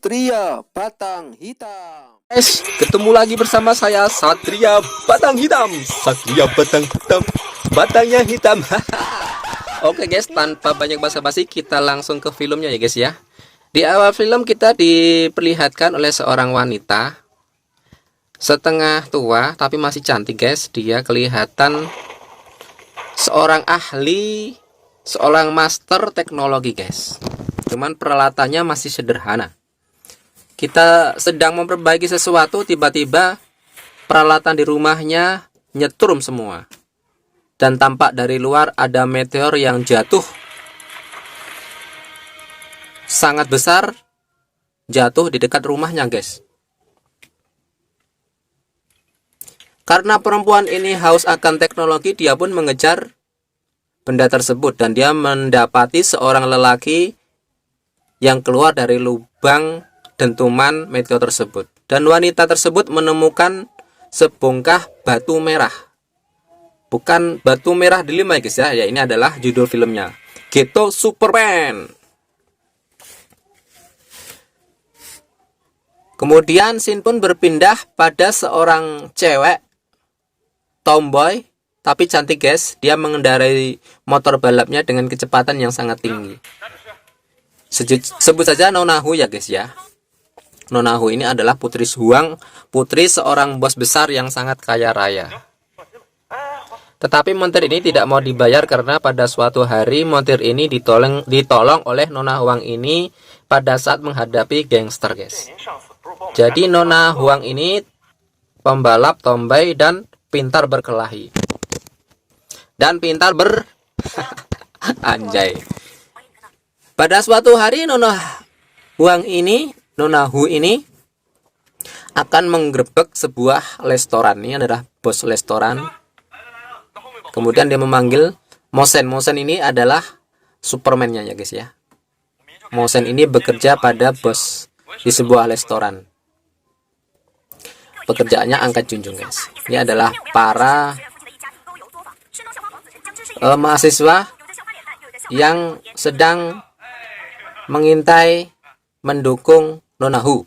Satria Batang Hitam. Guys, ketemu lagi bersama saya Satria Batang Hitam. Satria Batang Hitam, batangnya hitam. Oke guys, tanpa banyak basa-basi kita langsung ke filmnya ya guys ya. Di awal film kita diperlihatkan oleh seorang wanita setengah tua tapi masih cantik guys. Dia kelihatan seorang ahli, seorang master teknologi guys. Cuman peralatannya masih sederhana. Kita sedang memperbaiki sesuatu, tiba-tiba peralatan di rumahnya nyetrum semua. Dan tampak dari luar ada meteor yang jatuh sangat besar, jatuh di dekat rumahnya guys. Karena perempuan ini haus akan teknologi, dia pun mengejar benda tersebut. Dan dia mendapati seorang lelaki yang keluar dari lubang dentuman meteor tersebut. Dan wanita tersebut menemukan sebongkah batu merah. Bukan batu merah delima guys ya. Ya, ini adalah judul filmnya, Ghetto Superman. Kemudian scene pun berpindah pada seorang cewek tomboy tapi cantik guys. Dia mengendarai motor balapnya dengan kecepatan yang sangat tinggi. Sebut saja Nona Hu ya guys ya. Nona Hu ini adalah putri Huang, putri seorang bos besar yang sangat kaya raya. Tetapi montir ini tidak mau dibayar karena pada suatu hari montir ini ditolong oleh Nona Huang ini pada saat menghadapi gangster guys. Jadi Nona Huang ini pembalap tomboy dan pintar berkelahi. Dan pintar anjay. Pada suatu hari Nona Hu ini akan menggerebek sebuah restoran. Ini adalah bos restoran. Kemudian dia memanggil Mosen. Mosen ini adalah Superman-nya ya guys ya. Mosen ini bekerja pada bos di sebuah restoran. Pekerjaannya angkat junjung guys. Ini adalah para mahasiswa yang sedang mengintai mendukung Nona Hu.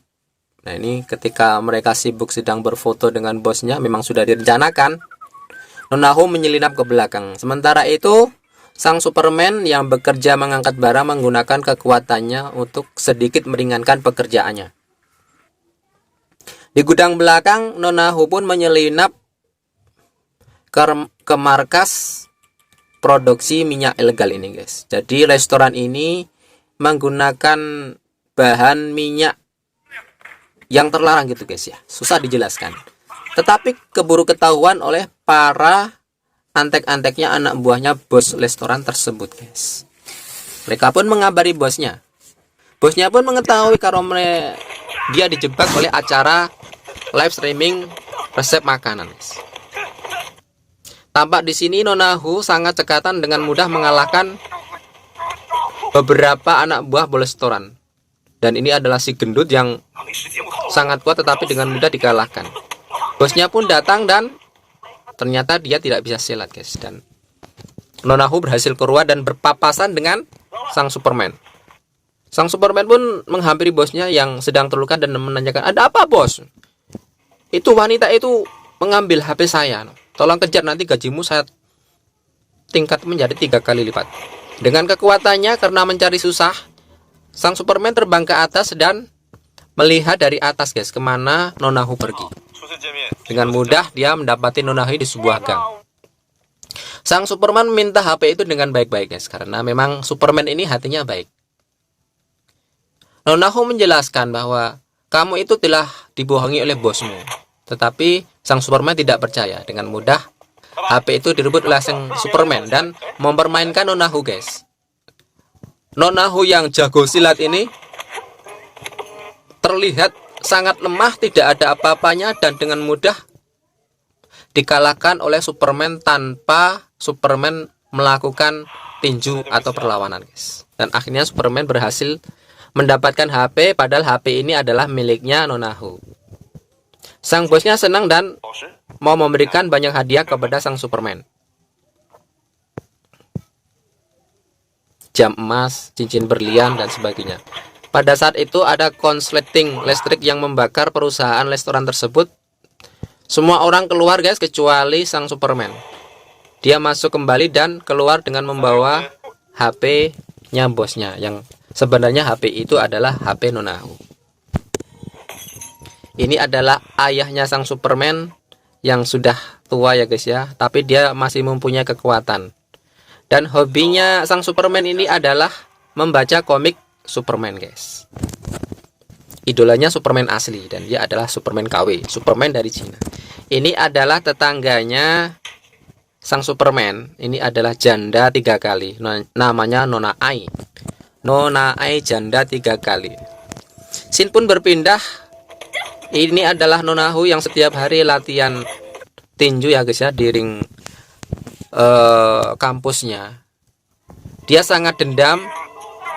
Nah ini ketika mereka sibuk sedang berfoto dengan bosnya, memang sudah direncanakan. Nona Hu menyelinap ke belakang. Sementara itu sang Superman yang bekerja mengangkat barang menggunakan kekuatannya untuk sedikit meringankan pekerjaannya. Di gudang belakang Nona Hu pun menyelinap ke markas produksi minyak ilegal ini guys. Jadi restoran ini menggunakan bahan minyak yang terlarang gitu guys ya. Susah dijelaskan. Tetapi keburu ketahuan oleh para antek-anteknya anak buahnya bos restoran tersebut guys. Mereka pun mengabari bosnya. Bosnya pun mengetahui kalau dia dijebak oleh acara live streaming resep makanan guys. Tampak di sini Nona Hu sangat cekatan dengan mudah mengalahkan beberapa anak buah bos restoran. Dan ini adalah si gendut yang sangat kuat tetapi dengan mudah dikalahkan. Bosnya pun datang dan ternyata dia tidak bisa silat guys. Dan Nona Hu berhasil keluar dan berpapasan dengan sang Superman. Sang Superman pun menghampiri bosnya yang sedang terluka dan menanyakan, "Ada apa bos?" "Itu wanita itu mengambil HP saya. Tolong kejar, nanti gajimu saya tingkat menjadi 3 kali lipat." Dengan kekuatannya karena mencari susah, sang Superman terbang ke atas dan melihat dari atas guys kemana Nona Hu pergi. Dengan mudah dia mendapati Nona Hu di sebuah gang. Sang Superman minta HP itu dengan baik-baik guys, karena memang Superman ini hatinya baik. Nona Hu menjelaskan bahwa kamu itu telah dibohongi oleh bosmu. Tetapi sang Superman tidak percaya. Dengan mudah HP itu direbut oleh sang Superman dan mempermainkan Nona Hu guys. Nona Hu yang jago silat ini terlihat sangat lemah, tidak ada apa-apanya dan dengan mudah dikalahkan oleh Superman tanpa Superman melakukan tinju atau perlawanan guys. Dan akhirnya Superman berhasil mendapatkan HP, padahal HP ini adalah miliknya Nona Hu. Sang bosnya senang dan mau memberikan banyak hadiah kepada sang Superman. Jam emas, cincin berlian dan sebagainya. Pada saat itu ada konsleting listrik yang membakar perusahaan restoran tersebut. Semua orang keluar guys, kecuali sang Superman. Dia masuk kembali dan keluar dengan membawa HP-nya bosnya, yang sebenarnya HP itu adalah HP Nonahu. Ini adalah ayahnya sang Superman yang sudah tua ya guys ya, tapi dia masih mempunyai kekuatan. Dan hobinya sang Superman ini adalah membaca komik Superman guys. Idolanya Superman asli, dan dia adalah Superman KW, Superman dari Cina. Ini adalah tetangganya sang Superman. Ini adalah janda 3 kali, namanya Nona Ai. Nona Ai janda 3 kali. Shin pun berpindah. Ini adalah Nonahu yang setiap hari latihan tinju ya guys ya, di ring kampusnya. Dia sangat dendam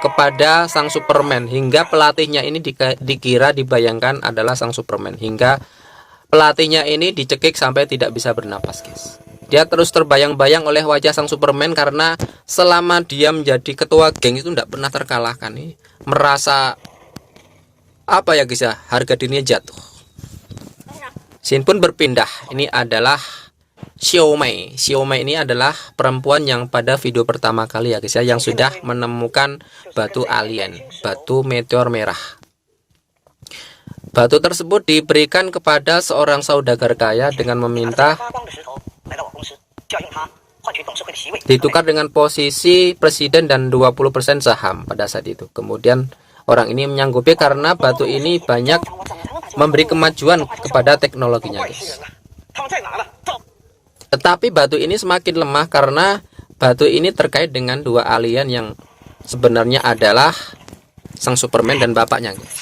kepada sang Superman hingga pelatihnya ini dikira dibayangkan adalah sang Superman, hingga pelatihnya ini dicekik sampai tidak bisa bernapas guys. Dia terus terbayang-bayang oleh wajah sang Superman karena selama dia menjadi ketua geng itu tidak pernah terkalahkan. Nih merasa apa ya guys ya, harga dirinya jatuh. Shin pun berpindah. Ini adalah Xiaomei. Xiaomei ini adalah perempuan yang pada video pertama kali ya guys ya, yang sudah menemukan batu alien, batu meteor merah. Batu tersebut diberikan kepada seorang saudagar kaya dengan meminta ditukar dengan posisi presiden dan 20% saham pada saat itu. Kemudian orang ini menyanggupi karena batu ini banyak memberi kemajuan kepada teknologinya guys. Tetapi batu ini semakin lemah karena batu ini terkait dengan 2 alien yang sebenarnya adalah sang Superman dan bapaknya guys.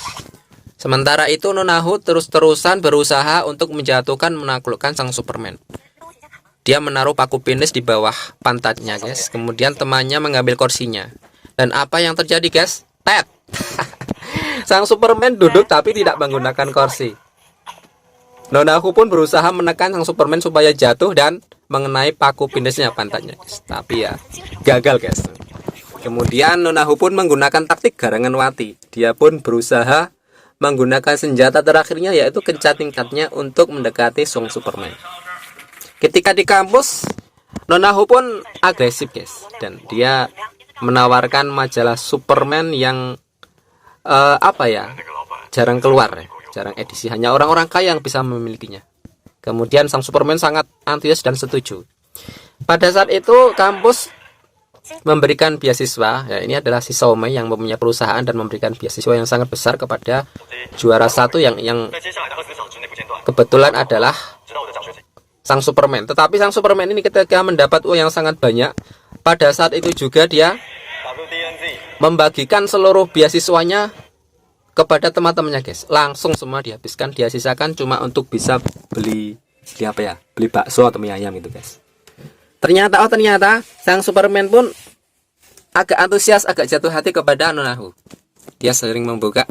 Sementara itu Nonahu terus-terusan berusaha untuk menjatuhkan, menaklukkan sang Superman. Dia menaruh paku penis di bawah pantatnya guys. Kemudian temannya mengambil kursinya. Dan apa yang terjadi guys? Tet. Sang Superman duduk tapi tidak menggunakan kursi. Nonahu pun berusaha menekan sang Superman supaya jatuh dan mengenai paku penisnya pantatnya guys. Tapi ya gagal guys. Kemudian Nonahu pun menggunakan taktik garangan wati. Dia pun berusaha menggunakan senjata terakhirnya, yaitu kencat tingkatnya untuk mendekati sang Superman. Ketika di kampus, Nonahu pun agresif guys, dan dia menawarkan majalah Superman yang jarang keluar ya, jarang edisi, hanya orang-orang kaya yang bisa memilikinya. Kemudian sang Superman sangat antusias dan setuju. Pada saat itu kampus memberikan beasiswa, ya ini adalah si Xiaomei yang mempunyai perusahaan dan memberikan beasiswa yang sangat besar kepada juara 1 yang kebetulan adalah sang Superman. Tetapi sang Superman ini ketika mendapat uang yang sangat banyak, pada saat itu juga dia membagikan seluruh beasiswanya kepada teman-temannya guys. Langsung semua dihabiskan, dia sisakan cuma untuk bisa beli bakso atau mie ayam gitu guys. Ternyata sang Superman pun agak antusias, agak jatuh hati kepada Nonahu. Dia sering membuka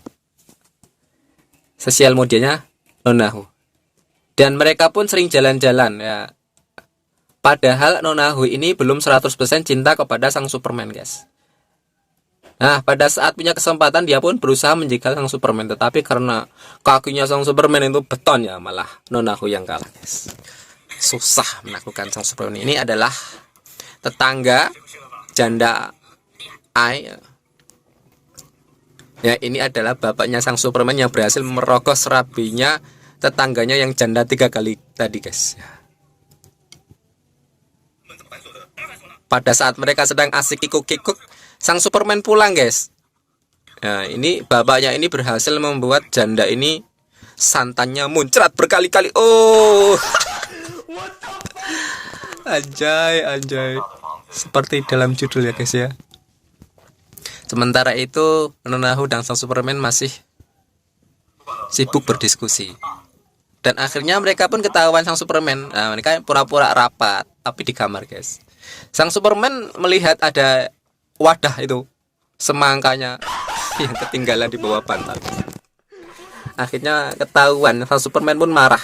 sosial medianya Nonahu, dan mereka pun sering jalan-jalan ya. Padahal Nonahu ini belum 100% cinta kepada sang Superman guys. Nah, pada saat punya kesempatan dia pun berusaha menjegal sang Superman, tetapi karena kakinya sang Superman itu beton ya, malah Nonahu yang kalah guys. Susah menaklukkan sang Superman. Ini adalah tetangga janda Ai. Ya, ini adalah bapaknya sang Superman yang berhasil merokos rabinya tetangganya yang janda 3 kali tadi guys. Pada saat mereka sedang asik kikuk-kikuk, sang Superman pulang guys. Nah, ini bapaknya ini berhasil membuat janda ini santannya muncrat berkali-kali. Oh. Anjay. Seperti dalam judul ya guys ya. Sementara itu Nonahu dan sang Superman masih sibuk berdiskusi. Dan akhirnya mereka pun ketahuan sang Superman. Nah, mereka pura-pura rapat tapi di kamar guys. Sang Superman melihat ada wadah itu, semangkanya yang ketinggalan di bawah pantat. Akhirnya ketahuan, sang Superman pun marah.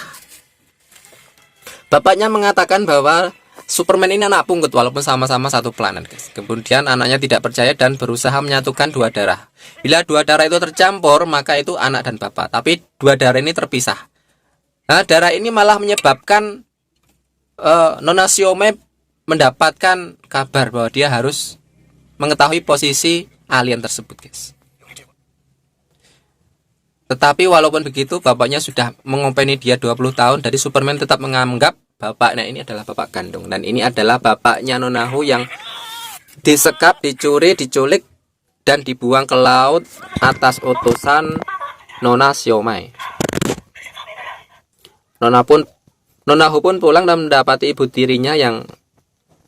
Bapaknya mengatakan bahwa Superman ini anak pungut walaupun sama-sama satu planet, guys. Kemudian anaknya tidak percaya dan berusaha menyatukan dua darah. Bila dua darah itu tercampur, maka itu anak dan bapak. Tapi dua darah ini terpisah. Nah, darah ini malah menyebabkan Nona Xiaomei mendapatkan kabar bahwa dia harus mengetahui posisi alien tersebut, guys. Tetapi walaupun begitu, bapaknya sudah mengompeni dia 20 tahun, dari Superman tetap menganggap bapaknya ini adalah bapak kandung. Dan ini adalah bapaknya Nona Hu yang disekap, dicuri, diculik, dan dibuang ke laut atas utusan Nona Xiaomei. Nona Hu pun pulang dan mendapati ibu tirinya yang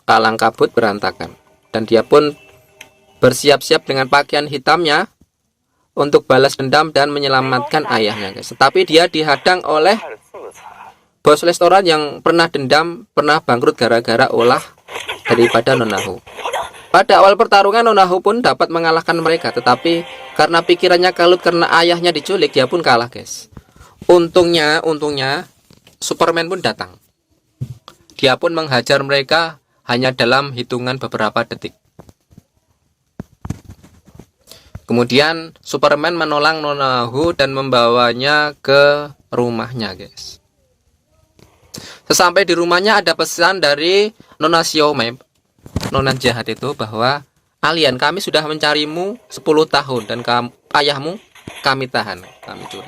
kalang kabut berantakan. Dan dia pun bersiap-siap dengan pakaian hitamnya untuk balas dendam dan menyelamatkan ayahnya, guys. Tetapi dia dihadang oleh bos restoran yang pernah dendam, pernah bangkrut gara-gara ulah daripada Nona Hu. Pada awal pertarungan, Nona Hu pun dapat mengalahkan mereka, tetapi karena pikirannya kalut karena ayahnya diculik, dia pun kalah, guys. Untungnya Superman pun datang. Dia pun menghajar mereka hanya dalam hitungan beberapa detik. Kemudian Superman menolong Nona Hu dan membawanya ke rumahnya, guys. Sesampai di rumahnya ada pesan dari Nona Xiaomei, Nona jahat itu, bahwa alien, kami sudah mencarimu 10 tahun dan ayahmu kami tahan, kami curi.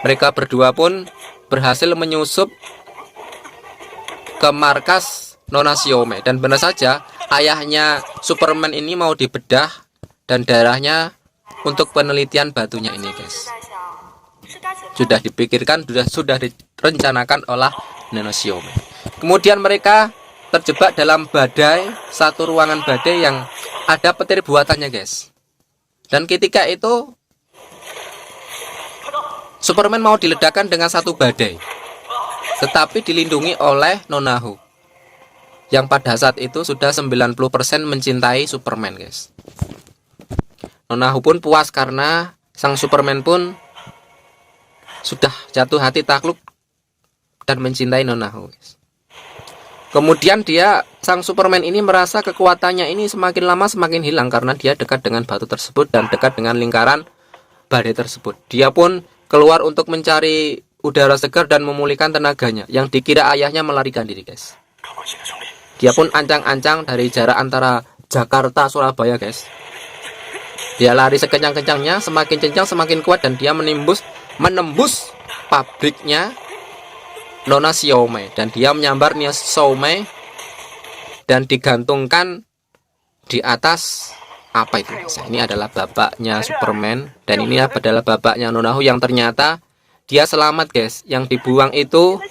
Mereka berdua pun berhasil menyusup ke markas Nona Xiaomei, dan benar saja ayahnya Superman ini mau dibedah dan darahnya untuk penelitian batunya ini, guys. Sudah dipikirkan, sudah direncanakan oleh Nona Xiaomei. Kemudian mereka terjebak dalam badai, satu ruangan badai yang ada petir buatannya, guys. Dan ketika itu Superman mau diledakkan dengan satu badai, tetapi dilindungi oleh Nona Hu yang pada saat itu sudah 90% mencintai Superman, guys. Nona Hu pun puas karena sang Superman pun sudah jatuh hati takluk dan mencintai Nona Hu, guys. Kemudian sang Superman ini merasa kekuatannya ini semakin lama semakin hilang karena dia dekat dengan batu tersebut dan dekat dengan lingkaran badai tersebut. Dia pun keluar untuk mencari udara segar dan memulihkan tenaganya, yang dikira ayahnya melarikan diri, guys. Dia pun ancang-ancang dari jarak antara Jakarta Surabaya, guys. Dia lari sekencang-kencangnya, semakin kencang semakin kuat, dan dia menembus pabriknya Nona Xiaomei, dan dia menyambar Nona Xiaomei dan digantungkan di atas apa itu, guys? Ini adalah bapaknya Superman, dan ini adalah bapaknya Nona Hu yang ternyata dia selamat, guys. Yang dibuang itu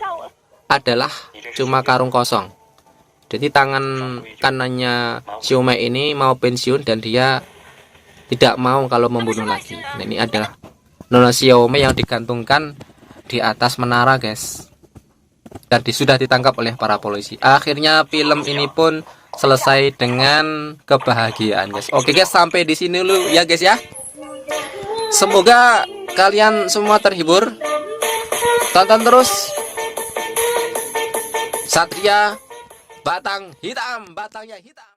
adalah cuma karung kosong. Jadi tangan kanannya Xiaomei ini mau pensiun dan dia tidak mau kalau membunuh lagi. Nah, ini adalah Nona Xiaomei yang digantungkan di atas menara, guys. Dan sudah ditangkap oleh para polisi. Akhirnya film ini pun selesai dengan kebahagiaan, guys. Oke, guys, sampai di sini dulu ya, guys ya. Semoga kalian semua terhibur. Tonton terus Satria Batang Hitam, batangnya hitam.